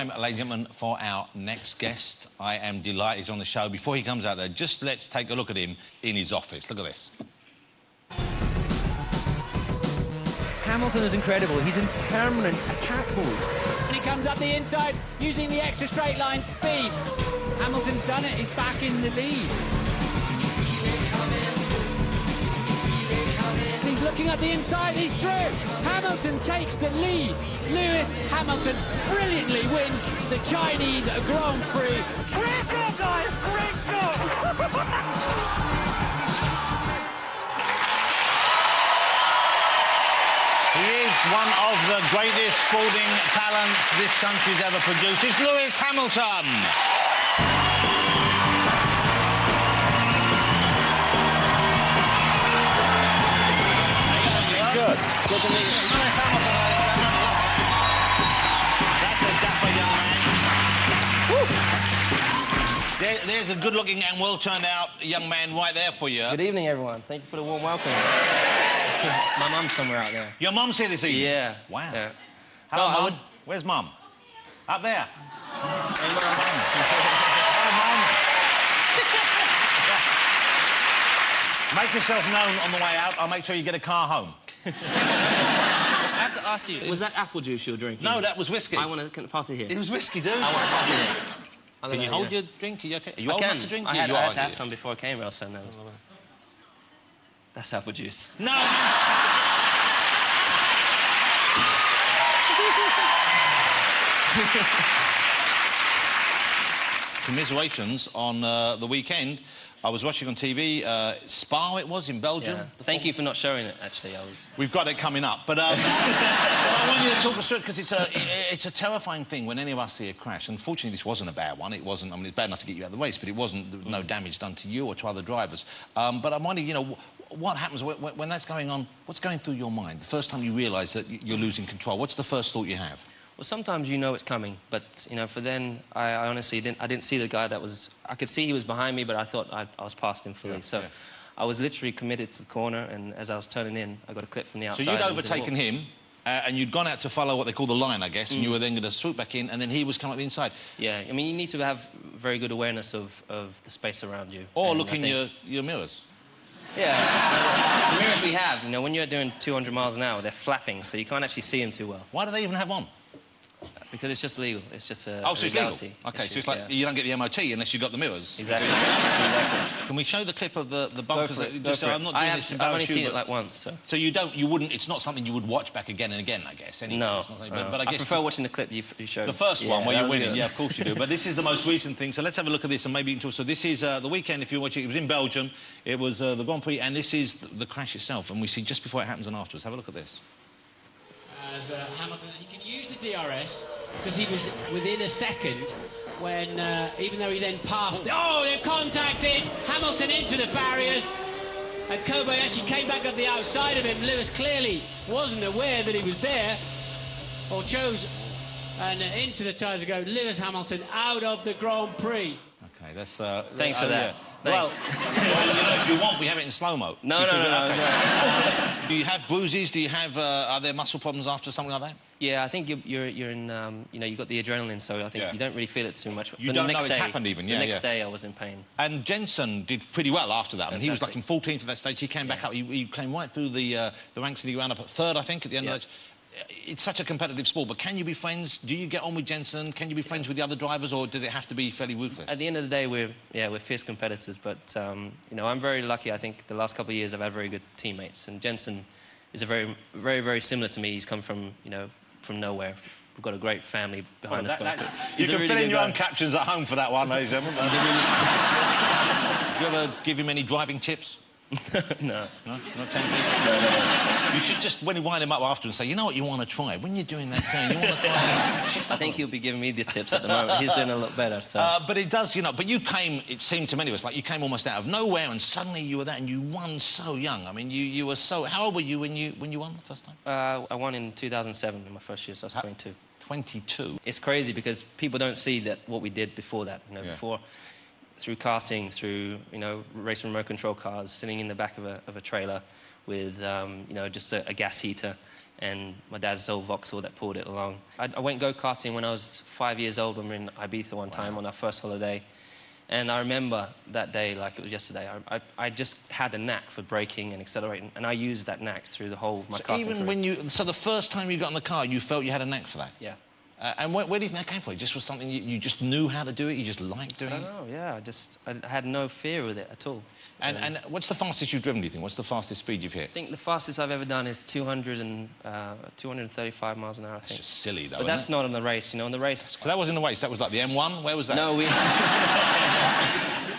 time, ladies and gentlemen, for our next guest. I am delighted he's on the show. Before he comes out there, just let's take a look at him in his office. Look at this. Hamilton is incredible. He's in permanent attack mode. And he comes up the inside using the extra straight line speed. Hamilton's done it. He's back in the lead. He's looking at the inside. He's through. Hamilton takes the lead. Lewis Hamilton brilliantly wins the Chinese Grand Prix. Great goal, guys! Great goal! He is one of the greatest sporting talents this country's ever produced. It's Lewis Hamilton. Good. Good to meet you. Lewis Hamilton, ladies and gentlemen. That's a dapper young man. There's a good-looking and well-turned-out young man right there for you. Good evening, everyone. Thank you for the warm welcome. My mum's somewhere out there. Your mum's here this evening? Yeah. Wow. Yeah. Hello, No, Mum. Where's Mum? Up there. Hey, Mum. Make yourself known on the way out. I'll make sure you get a car home. I have to ask you, was that apple juice you were drinking? No, that was whiskey. I want to pass it here. It was whiskey, dude. I want to pass it here. Can you hold your drink? Are you okay? Are you old enough to drink? I Yeah, had, you I are, had to have yeah. some before I came, or else I know. That's apple juice. No! Commiserations on the weekend. I was watching on TV, Spa it was, in Belgium. Yeah. Thank you for not showing it, actually. We've got it coming up, but I want you to talk us through it, because it's a terrifying thing when any of us see a crash. Unfortunately, this wasn't a bad one. It wasn't, I mean, it's bad enough to get you out of the race, but it wasn't, there was no damage done to you or to other drivers. But I'm wondering, you know, what happens when that's going on? What's going through your mind? The first time you realise that you're losing control, what's the first thought you have? Well, sometimes you know it's coming, but, you know, for then, I honestly didn't see the guy that was... I could see he was behind me, but I thought I was past him fully. So I was literally committed to the corner, and as I was turning in, I got a clip from the outside. So you'd overtaken him, and you'd gone out to follow what they call the line, I guess, and you were then going to swoop back in, and then he was coming up the inside. Yeah, I mean, you need to have very good awareness of the space around you. Or look in your mirrors. Yeah, the mirrors we have, you know, when you're doing 200 miles an hour, they're flapping, so you can't actually see them too well. Why do they even have one? Because it's just legal. It's just a Oh, so it's legality legal? OK, issue, so it's like you don't get the MOT unless you've got the mirrors. Exactly. Exactly. Can we show the clip of the bumpers? I'm not doing this to I've embarrass only you, seen but... it like once, so... So you wouldn't... It's not something you would watch back again and again, I guess, anyway. No, It's not something- but I guess... prefer watching the clip you showed. The first one where you're winning, good. yeah, of course you do. But this is the most recent thing, so let's have a look at this and maybe you can talk. So this is the weekend, if you're watching, it was in Belgium. It was the Grand Prix, and this is the crash itself, and we see just before it happens and afterwards. Have a look at this. As Hamilton, he can use the DRS because he was within a second when, even though he then passed... Oh, they've contacted Hamilton into the barriers, and Kobayashi came back up the outside of him. Lewis clearly wasn't aware that he was there, or chose, and into the tyres to go. Lewis Hamilton out of the Grand Prix. OK, that's... Thanks for that. Yeah. Thanks. Well, you know, if you want, we have it in slow-mo. No. Do you have bruises? Do you have... are there muscle problems after something like that? Yeah, I think you're in, you know, you've got the adrenaline, so I think you don't really feel it too much. You but don't the next know it's day, happened even, The next day I was in pain. And Jensen did pretty well after that. I mean, he was like in Fantastic. 14th at that stage. He came back up. He came right through the ranks and he ran up at third, I think, at the end of that. It's such a competitive sport, but can you be friends? Do you get on with Jensen? Can you be friends with the other drivers, or does it have to be fairly ruthless? At the end of the day, we're fierce competitors, but, you know, I'm very lucky. I think the last couple of years I've had very good teammates, and Jensen is a very, very, very similar to me. He's come from, you know, from nowhere. We've got a great family behind us. You can fill in your own captions at home for that one, ladies and gentlemen. Do you ever give him any driving tips? No. No? Not tempting? You should just, when you wind him up after and say, you know what you want to try? When you're doing that turn, you want to try... shift up I think he'll be giving me the tips at the moment. He's doing a lot better, so... but it does, you know... But you came, it seemed to many of us, like you came almost out of nowhere and suddenly you were that and you won so young. I mean, you were so... How old were you when you won the first time? I won in 2007, in my first year, so I was 22. 22? It's crazy because people don't see that what we did before that, you know, before... Through karting, through, you know, racing remote control cars, sitting in the back of a trailer with, you know, just a gas heater. and my dad's old Vauxhall that pulled it along. I went go-karting when I was 5 years old when we were in Ibiza one time on our first holiday. And I remember that day like it was yesterday. I just had a knack for braking and accelerating, and I used that knack through the whole of my karting Even career. when you... So the first time you got in the car, you felt you had a knack for that? Yeah. And where do you think that came from? It just was something you just knew how to do it? You just liked doing I it? don't know, yeah. I had no fear with it at all. And what's the fastest you've driven, do you think? What's the fastest speed you've hit? I think the fastest I've ever done is 235 miles an hour, I think. It's just silly, though, But that's not on the race, you know. On the race... So that was in the race. That was like the M1? Where was that? No, we...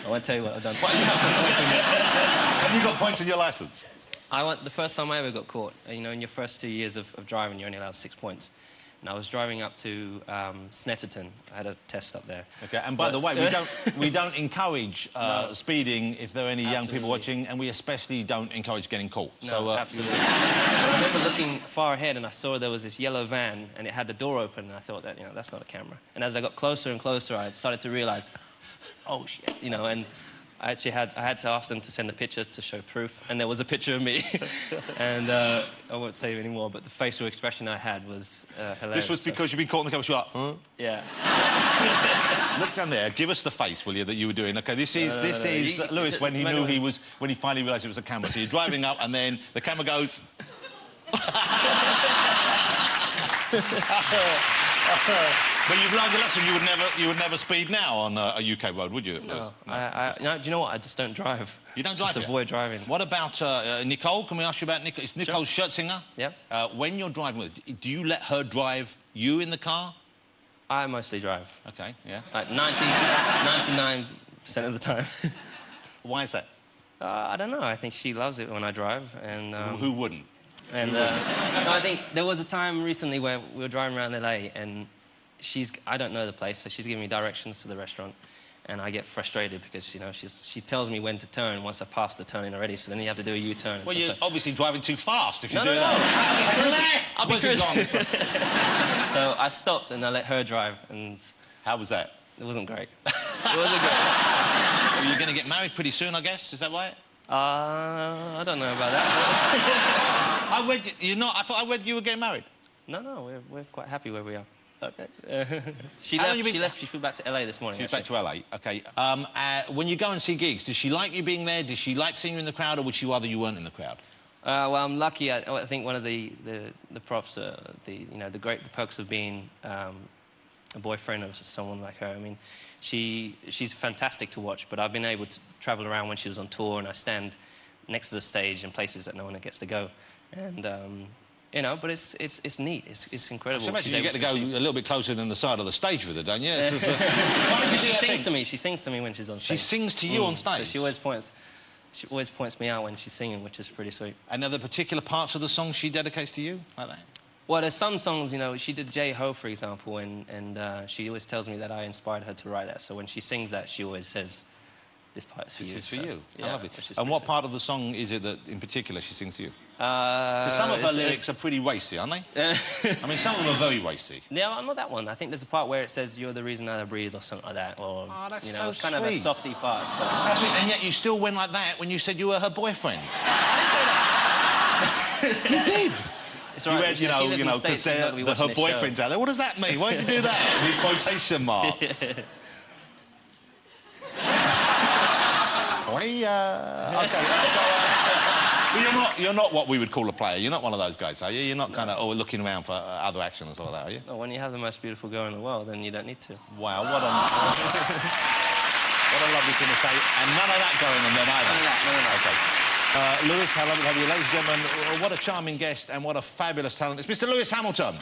I won't tell you what I've done. Have you got points in your licence? The first time I ever got caught, you know, in your first 2 years of driving, you're only allowed 6 points. And I was driving up to Snetterton. I had a test up there. OK, and by the way, we don't encourage speeding if there are any young people watching, and we especially don't encourage getting caught. No, absolutely. And I remember looking far ahead, and I saw there was this yellow van, and it had the door open, and I thought that, you know, that's not a camera. And as I got closer and closer, I started to realise, oh, shit, you know, and I had to ask them to send a picture to show proof, and there was a picture of me. And I won't say any more, but the facial expression I had was hilarious. This was because you've been caught in the camera, you're like, huh? Yeah. Look down there, give us the face, will you, that you were doing. OK, this is Lewis when he knew when he finally realised it was a camera. So you're driving up, and then the camera goes... But you've learned a lesson. You would never speed now on a UK road, would you? No. No. Do you know what? I just don't drive. You don't drive? Just avoid driving. What about Nicole? Can we ask you about Nicole? It's Nicole Scherzinger. Yep. When you're driving with her, do you let her drive you in the car? I mostly drive. OK, yeah. Like 99% of the time. Why is that? I don't know. I think she loves it when I drive, and... Who wouldn't? And no, I think there was a time recently where we were driving around LA, and I don't know the place, so she's giving me directions to the restaurant, and I get frustrated because, you know, she tells me when to turn once I pass the turning already, so then you have to do a U-turn. Well, you're obviously driving too fast if you do No. that. To the left! I'll be Where's it gone? So I stopped and I let her drive, and... How was that? It wasn't great. It wasn't great. Well, you're going to get married pretty soon, I guess. Is that right? I don't know about that. I thought I read you were getting married. No, we're quite happy where we are. OK. She left. She flew back to LA this morning. She's back to LA. OK. When you go and see gigs, does she like you being there? Does she like seeing you in the crowd, or would she rather you weren't in the crowd? Well, I'm lucky. I think one of the props, the perks of being a boyfriend of someone like her. I mean, she's fantastic to watch, but I've been able to travel around when she was on tour, and I stand next to the stage in places that no one gets to go, and you know, but it's neat. It's incredible. So imagine you get to go a little bit closer than the side of the stage with her, don't you? Why did you She do that sings thing? to me. She sings to me when she's on stage. She sings to you on stage? So she always points me out when she's singing, which is pretty sweet. And are there particular parts of the song she dedicates to you, like that? Well, there's some songs, you know, she did J-Ho, for example, and she always tells me that I inspired her to write that. So when she sings that, she always says, this part is for you. It's for you. Yeah, I love it. which is And pretty what sweet. part of the song is it that, in particular, she sings to you? Because some of her lyrics are pretty racy, aren't they? I mean, some of them are very racy. No, not that one. I think there's a part where it says, you're the reason that I breathe, or something like that. Or, Oh, that's you know, so it's kind of a sweet. softy part. So. And yet you still went like that when you said you were her boyfriend. You did. It's You all right, read, she lives in the because States, she's not gonna be watching her this show. boyfriend's out there. What does that mean? Why did you do that? With quotation marks. You're not what we would call a player. You're not one of those guys, are you? You're not kind of looking around for other action and stuff like that, are you? No, when you have the most beautiful girl in the world, then you don't need to. Wow, what a lovely thing to say. And none of that going on then either. None of that. Okay. Lewis, how lovely to have you. Ladies and gentlemen, what a charming guest and what a fabulous talent. It's Mr. Lewis Hamilton.